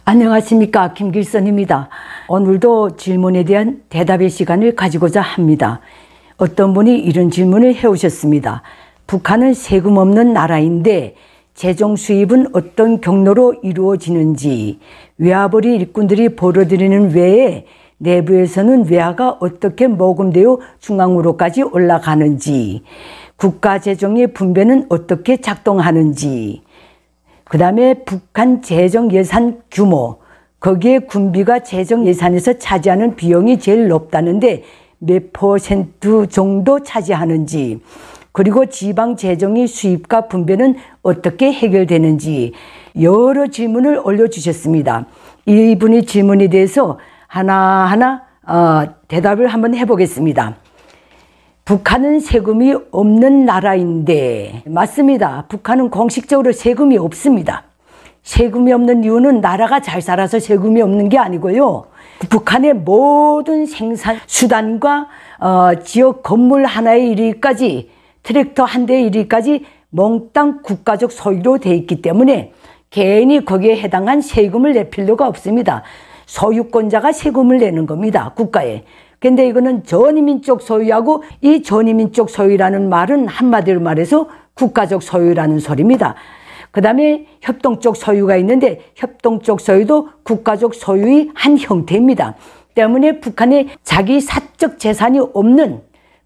안녕하십니까, 김길선입니다. 오늘도 질문에 대한 대답의 시간을 가지고자 합니다. 어떤 분이 이런 질문을 해오셨습니다. 북한은 세금 없는 나라인데 재정 수입은 어떤 경로로 이루어지는지, 외화벌이 일꾼들이 벌어들이는 외에 내부에서는 외화가 어떻게 모금되어 중앙으로까지 올라가는지, 국가 재정의 분배는 어떻게 작동하는지, 그 다음에 북한 재정 예산 규모, 거기에 군비가 재정 예산에서 차지하는 비용이 제일 높다는데 몇 퍼센트 정도 차지하는지, 그리고 지방 재정의 수입과 분배는 어떻게 해결되는지 여러 질문을 올려주셨습니다. 이분의 질문에 대해서 하나하나 대답을 한번 해보겠습니다. 북한은 세금이 없는 나라인데, 맞습니다. 북한은 공식적으로 세금이 없습니다. 세금이 없는 이유는 나라가 잘 살아서 세금이 없는 게 아니고요. 북한의 모든 생산 수단과 지역 건물 하나에 이르기까지, 트랙터 한 대에 이르기까지 몽땅 국가적 소유로 돼 있기 때문에 개인이 거기에 해당한 세금을 낼 필요가 없습니다. 소유권자가 세금을 내는 겁니다, 국가에. 근데 이거는 전이민족 소유하고, 이 전이민족 소유라는 말은 한마디로 말해서 국가적 소유라는 소리입니다. 그 다음에 협동적 소유가 있는데 협동적 소유도 국가적 소유의 한 형태입니다. 때문에 북한에 자기 사적 재산이 없는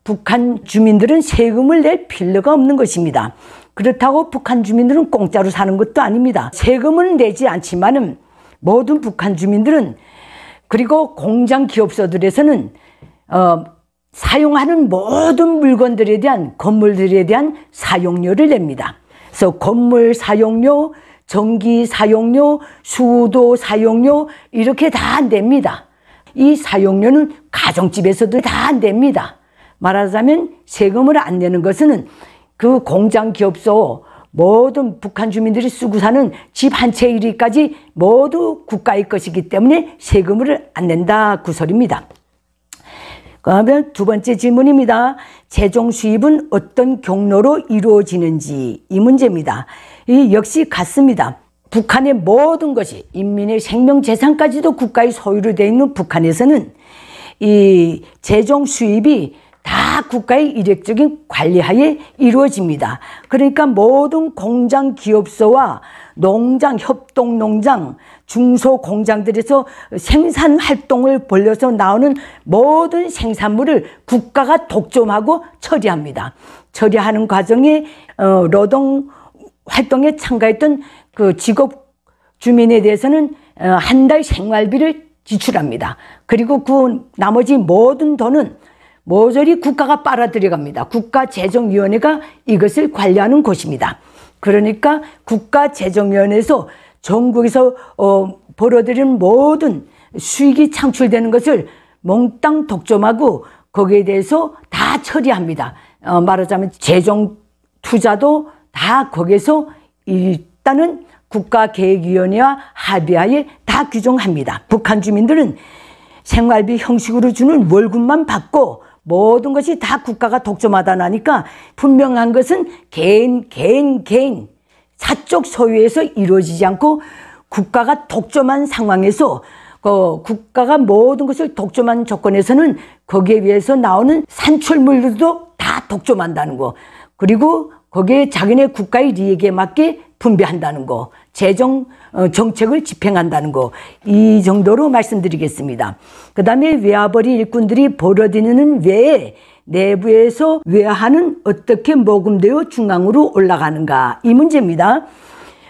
북한 주민들은 세금을 낼 필요가 없는 것입니다. 그렇다고 북한 주민들은 공짜로 사는 것도 아닙니다. 세금은 내지 않지만은 모든 북한 주민들은, 그리고 공장 기업소들에서는 사용하는 모든 물건들에 대한, 건물들에 대한 사용료를 냅니다. 그래서 건물 사용료, 전기 사용료, 수도 사용료 이렇게 다 냅니다. 이 사용료는 가정집에서도 다 냅니다. 말하자면 세금을 안 내는 것은 그 공장 기업소, 모든 북한 주민들이 쓰고 사는 집 한 채 이리까지 모두 국가의 것이기 때문에 세금을 안 낸다, 그 소리입니다. 그러면 두 번째 질문입니다. 재정 수입은 어떤 경로로 이루어지는지, 이 문제입니다. 이 역시 같습니다. 북한의 모든 것이, 인민의 생명 재산까지도 국가의 소유로 되어 있는 북한에서는 이 재정 수입이 다 국가의 이력적인 관리하에 이루어집니다. 그러니까 모든 공장 기업소와 농장, 협동농장, 중소공장들에서 생산 활동을 벌려서 나오는 모든 생산물을 국가가 독점하고 처리합니다. 처리하는 과정에 노동 활동에 참가했던 그 직업 주민에 대해서는 한 달 생활비를 지출합니다. 그리고 그 나머지 모든 돈은 모조리 국가가 빨아들여갑니다. 국가재정위원회가 이것을 관리하는 곳입니다. 그러니까 국가재정위원회에서 전국에서 벌어들이는 모든 수익이 창출되는 것을 몽땅 독점하고 거기에 대해서 다 처리합니다. 말하자면 재정 투자도 다 거기에서 일단은 국가계획위원회와 합의하에 다 규정합니다. 북한 주민들은 생활비 형식으로 주는 월급만 받고 모든 것이 다 국가가 독점하다 나니까 분명한 것은 개인 사적 소유에서 이루어지지 않고 국가가 독점한 상황에서 국가가 모든 것을 독점한 조건에서는 거기에 의해서 나오는 산출물들도 다 독점한다는 거, 그리고 거기에 자기네 국가의利益에 맞게 분배한다는 거, 재정 정책을 집행한다는 거, 이 정도로 말씀드리겠습니다. 그 다음에 외화벌이 일꾼들이 벌어들이는 외에 내부에서 외화는 어떻게 모금되어 중앙으로 올라가는가, 이 문제입니다.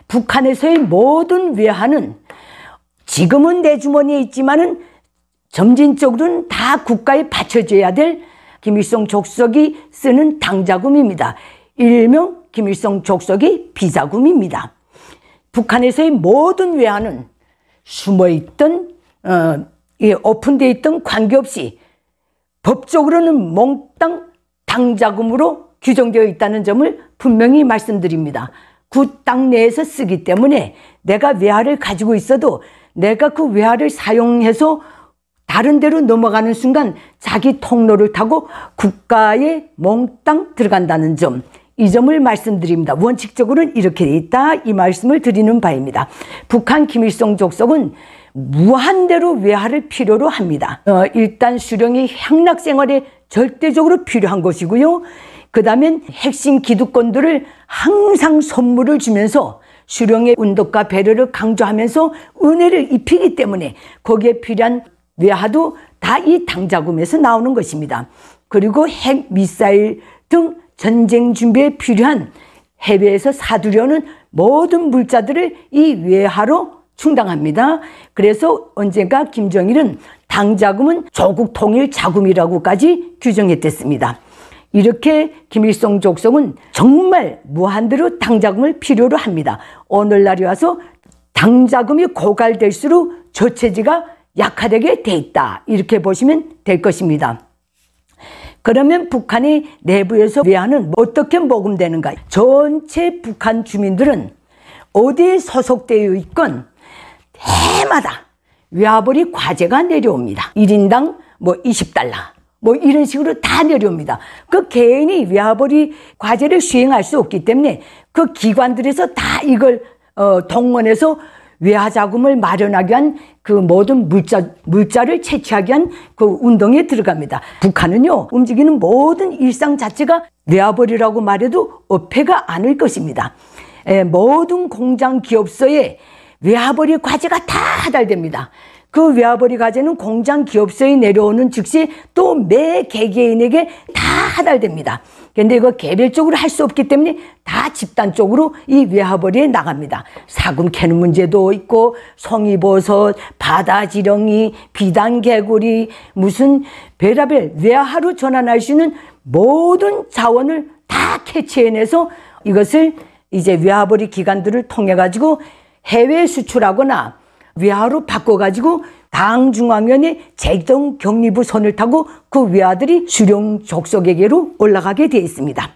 북한에서의 모든 외화는 지금은 내 주머니에 있지만은 점진적으로는 다 국가에 바쳐줘야 될 김일성 족속이 쓰는 당자금입니다. 일명 김일성 족속의 비자금입니다. 북한에서의 모든 외화는 숨어있던 오픈되어 있던 관계없이 법적으로는 몽땅 당자금으로 규정되어 있다는 점을 분명히 말씀드립니다. 그 땅 내에서 쓰기 때문에 내가 외화를 가지고 있어도 내가 그 외화를 사용해서 다른 데로 넘어가는 순간 자기 통로를 타고 국가에 몽땅 들어간다는 점, 이 점을 말씀드립니다. 원칙적으로는 이렇게 돼 있다, 이 말씀을 드리는 바입니다. 북한 김일성 족속은 무한대로 외화를 필요로 합니다. 일단 수령이 향락 생활에 절대적으로 필요한 것이고요. 그 다음엔 핵심 기득권들을 항상 선물을 주면서 수령의 운덕과 배려를 강조하면서 은혜를 입히기 때문에 거기에 필요한 외화도 다 이 당자금에서 나오는 것입니다. 그리고 핵, 미사일 등 전쟁 준비에 필요한 해외에서 사두려는 모든 물자들을 이 외화로 충당합니다. 그래서 언젠가 김정일은 당자금은 조국 통일 자금이라고까지 규정했댔습니다. 이렇게 김일성 족속은 정말 무한대로 당자금을 필요로 합니다. 오늘날에 와서 당자금이 고갈될수록 저체지가 약화되게 돼 있다, 이렇게 보시면 될 것입니다. 그러면 북한의 내부에서 외화는 어떻게 모금되는가? 전체 북한 주민들은 어디에 소속되어 있건 해마다 외화벌이 과제가 내려옵니다. 1인당 뭐 20달러 뭐 이런 식으로 다 내려옵니다. 그 개인이 외화벌이 과제를 수행할 수 없기 때문에 그 기관들에서 다 이걸 동원해서 외화 자금을 마련하기 위한 그 모든 물자를 채취하기 위한 그 운동에 들어갑니다. 북한은요, 움직이는 모든 일상 자체가 외화벌이라고 말해도 어폐가 않을 것입니다. 모든 공장 기업소에 외화벌이 과제가 다 하달됩니다. 그 외화벌이 과제는 공장 기업소에 내려오는 즉시 또 매 개개인에게 다 하달됩니다. 그런데 이거 개별적으로 할 수 없기 때문에 다 집단적으로 이 외화벌이에 나갑니다. 사금 캐는 문제도 있고 송이버섯, 바다지렁이, 비단개구리, 무슨 별의별 외화로 전환할 수 있는 모든 자원을 다 캐치해내서 이것을 이제 외화벌이 기관들을 통해 가지고 해외 수출하거나 외화로 바꿔가지고 당중앙위원회 재정격리부 선을 타고 그 외화들이 수령 족속에게로 올라가게 되어 있습니다.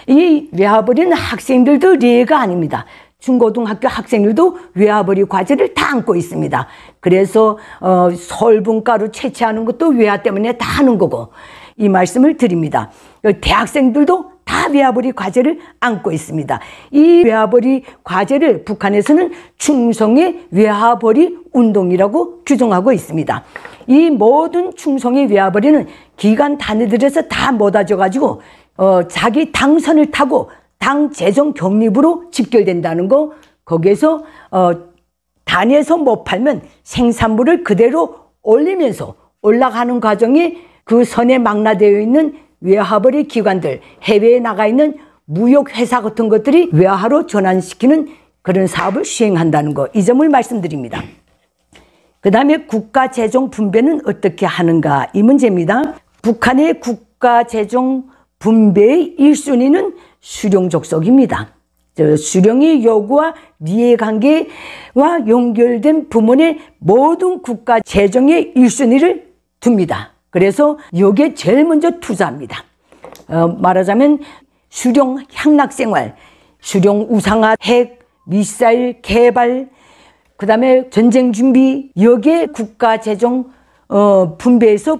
이 외화벌이는 학생들도 예가 아닙니다. 중고등학교 학생들도 외화벌이 과제를 다 안고 있습니다. 그래서 솔분가루 채취하는 것도 외화 때문에 다 하는 거고, 이 말씀을 드립니다. 대학생들도 다 외화벌이 과제를 안고 있습니다. 이 외화벌이 과제를 북한에서는 충성의 외화벌이 운동이라고 규정하고 있습니다. 이 모든 충성의 외화벌이는 기관 단위들에서 다 모아져 가지고 자기 당선을 타고 당 재정 격리부로 집결된다는 거, 거기에서 단위에서 못 팔면 생산물을 그대로 올리면서 올라가는 과정이 그 선에 망라되어 있는 외화벌이 기관들, 해외에 나가 있는 무역회사 같은 것들이 외화로 전환시키는 그런 사업을 수행한다는 거, 이 점을 말씀드립니다. 그 다음에 국가 재정 분배는 어떻게 하는가, 이 문제입니다. 북한의 국가 재정 분배의 1순위는 수령 족속입니다. 수령의 요구와 이해관계와 연결된 부문의 모든 국가 재정의 1순위를 둡니다. 그래서 여기에 제일 먼저 투자합니다. 말하자면 수령 향락생활, 수령 우상화, 핵, 미사일 개발, 그 다음에 전쟁 준비, 여기에 국가 재정 분배에서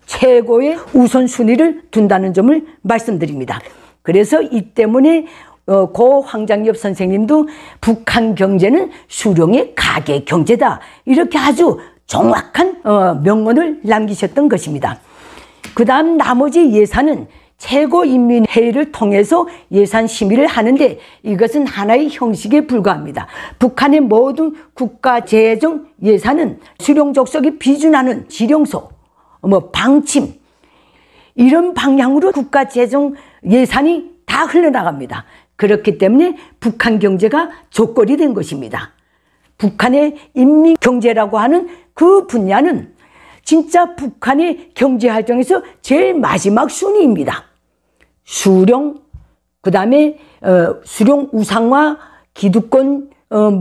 최고의 우선순위를 둔다는 점을 말씀드립니다. 그래서 이 때문에 고 황장엽 선생님도 북한 경제는 수령의 가계 경제다, 이렇게 아주 정확한 명언을 남기셨던 것입니다. 그 다음 나머지 예산은 최고인민회의를 통해서 예산 심의를 하는데, 이것은 하나의 형식에 불과합니다. 북한의 모든 국가재정 예산은 수령족속이 비준하는 지령서, 방침, 이런 방향으로 국가재정 예산이 다 흘러나갑니다. 그렇기 때문에 북한 경제가 족골이 된 것입니다. 북한의 인민경제라고 하는 그 분야는 진짜 북한의 경제활동에서 제일 마지막 순위입니다. 수령, 그 다음에 수령 우상화, 기득권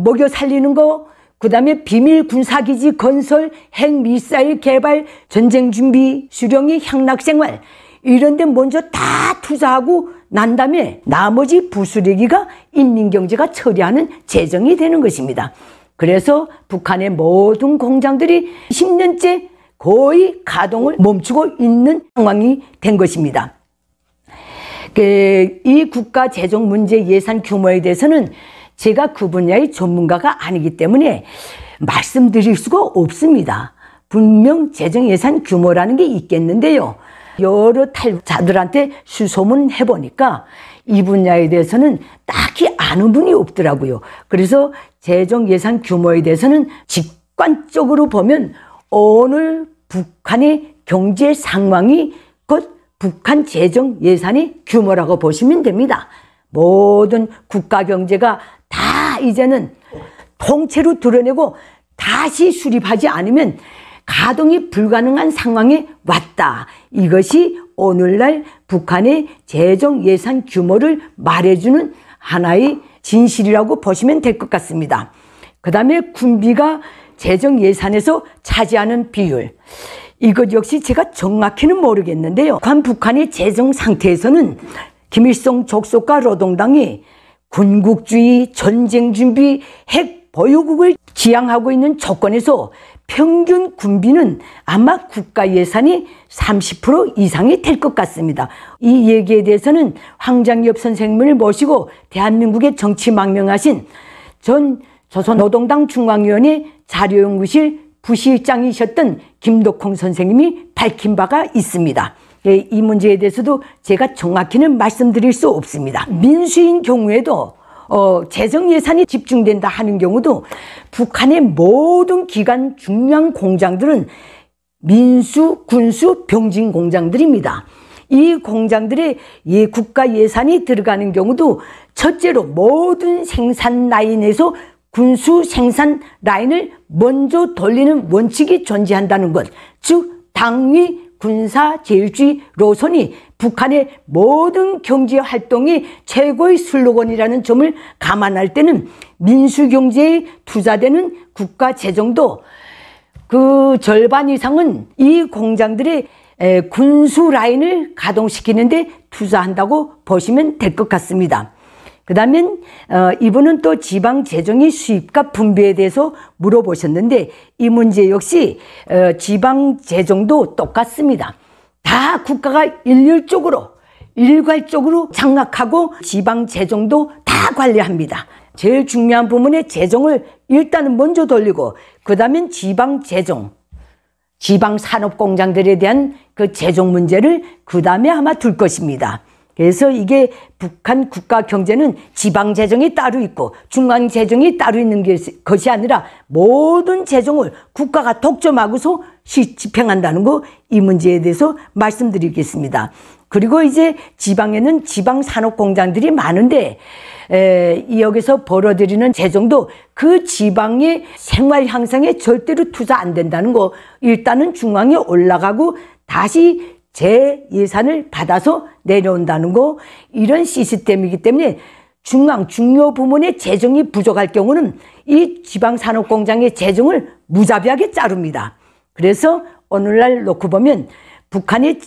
먹여 살리는 거, 그 다음에 비밀 군사기지 건설, 핵미사일 개발, 전쟁 준비, 수령의 향락생활, 이런 데 먼저 다 투자하고 난 다음에 나머지 부수리기가 인민경제가 처리하는 재정이 되는 것입니다. 그래서 북한의 모든 공장들이 10년째 거의 가동을 멈추고 있는 상황이 된 것입니다. 이 국가 재정 문제 예산 규모에 대해서는 제가 그 분야의 전문가가 아니기 때문에 말씀드릴 수가 없습니다. 분명 재정 예산 규모라는 게 있겠는데요. 여러 탈자들한테 수소문해 보니까 이 분야에 대해서는 딱히 아는 분이 없더라고요. 그래서 재정 예산 규모에 대해서는 직관적으로 보면 오늘 북한의 경제 상황이 곧 북한 재정 예산의 규모라고 보시면 됩니다. 모든 국가 경제가 다 이제는 통째로 드러내고 다시 수립하지 않으면 가동이 불가능한 상황에 왔다. 이것이 오늘날 북한의 재정 예산 규모를 말해주는 하나의 진실이라고 보시면 될 것 같습니다. 그 다음에 군비가 재정 예산에서 차지하는 비율. 이것 역시 제가 정확히는 모르겠는데요. 북한의 재정 상태에서는 김일성 족속과 노동당이 군국주의, 전쟁 준비, 핵 보유국을 지향하고 있는 조건에서 평균 군비는 아마 국가 예산이 30% 이상이 될 것 같습니다. 이 얘기에 대해서는 황장엽 선생님을 모시고 대한민국의 정치망명하신 전 조선노동당 중앙위원회 자료연구실 부실장이셨던 김덕홍 선생님이 밝힌 바가 있습니다. 이 문제에 대해서도 제가 정확히는 말씀드릴 수 없습니다. 민수인 경우에도 재정 예산이 집중된다 하는 경우도 북한의 모든 기관 중요한 공장들은 민수, 군수, 병진 공장들입니다. 이 공장들의 국가 예산이 들어가는 경우도 첫째로 모든 생산 라인에서 군수 생산 라인을 먼저 돌리는 원칙이 존재한다는 것, 즉 당위 군사 제일주의 노선이 북한의 모든 경제 활동이 최고의 슬로건이라는 점을 감안할 때는 민수경제에 투자되는 국가 재정도 그 절반 이상은 이 공장들의 군수 라인을 가동시키는데 투자한다고 보시면 될 것 같습니다. 그 다음에 이분은 또 지방 재정의 수입과 분배에 대해서 물어보셨는데 이 문제 역시 지방 재정도 똑같습니다. 다 국가가 일괄적으로 장악하고 지방 재정도 다 관리합니다. 제일 중요한 부분의 재정을 일단은 먼저 돌리고 그 다음엔 지방 재정, 지방 산업공장들에 대한 그 재정 문제를 그 다음에 아마 둘 것입니다. 그래서 이게 북한 국가 경제는 지방 재정이 따로 있고 중앙 재정이 따로 있는 것이 아니라 모든 재정을 국가가 독점하고서 집행한다는 거, 이 문제에 대해서 말씀드리겠습니다. 그리고 이제 지방에는 지방 산업 공장들이 많은데 여기서 벌어들이는 재정도 그 지방의 생활 향상에 절대로 투자 안 된다는 거, 일단은 중앙에 올라가고 다시 재예산을 받아서 내려온다는 거, 이런 시스템이기 때문에 중요 부문의 재정이 부족할 경우는 이 지방산업공장의 재정을 무자비하게 자릅니다. 그래서 오늘날 놓고 보면 북한의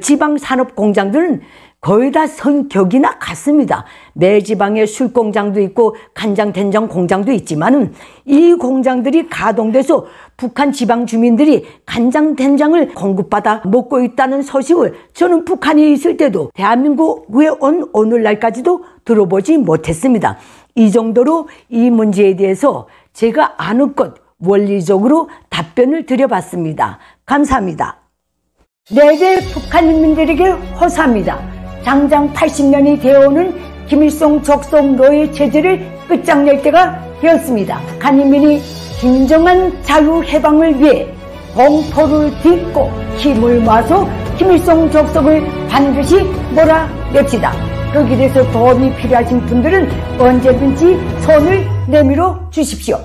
지방산업공장들은 거의 다 성격이나 같습니다. 매 지방에 술공장도 있고 간장, 된장 공장도 있지만은 이 공장들이 가동돼서 북한 지방 주민들이 간장, 된장을 공급받아 먹고 있다는 소식을 저는 북한에 있을 때도 대한민국에 온 오늘날까지도 들어보지 못했습니다. 이 정도로 이 문제에 대해서 제가 아는 것 원리적으로 답변을 드려봤습니다. 감사합니다. 내게 북한 인민들에게 호소합니다. 당장 80년이 되어오는 김일성 족속 노예 체제를 끝장낼 때가 되었습니다. 북한 인민이 진정한 자유 해방을 위해 공포를 딛고 힘을 모아서 김일성 족속을 반드시 몰아냅시다. 그 길에서 도움이 필요하신 분들은 언제든지 손을 내밀어 주십시오.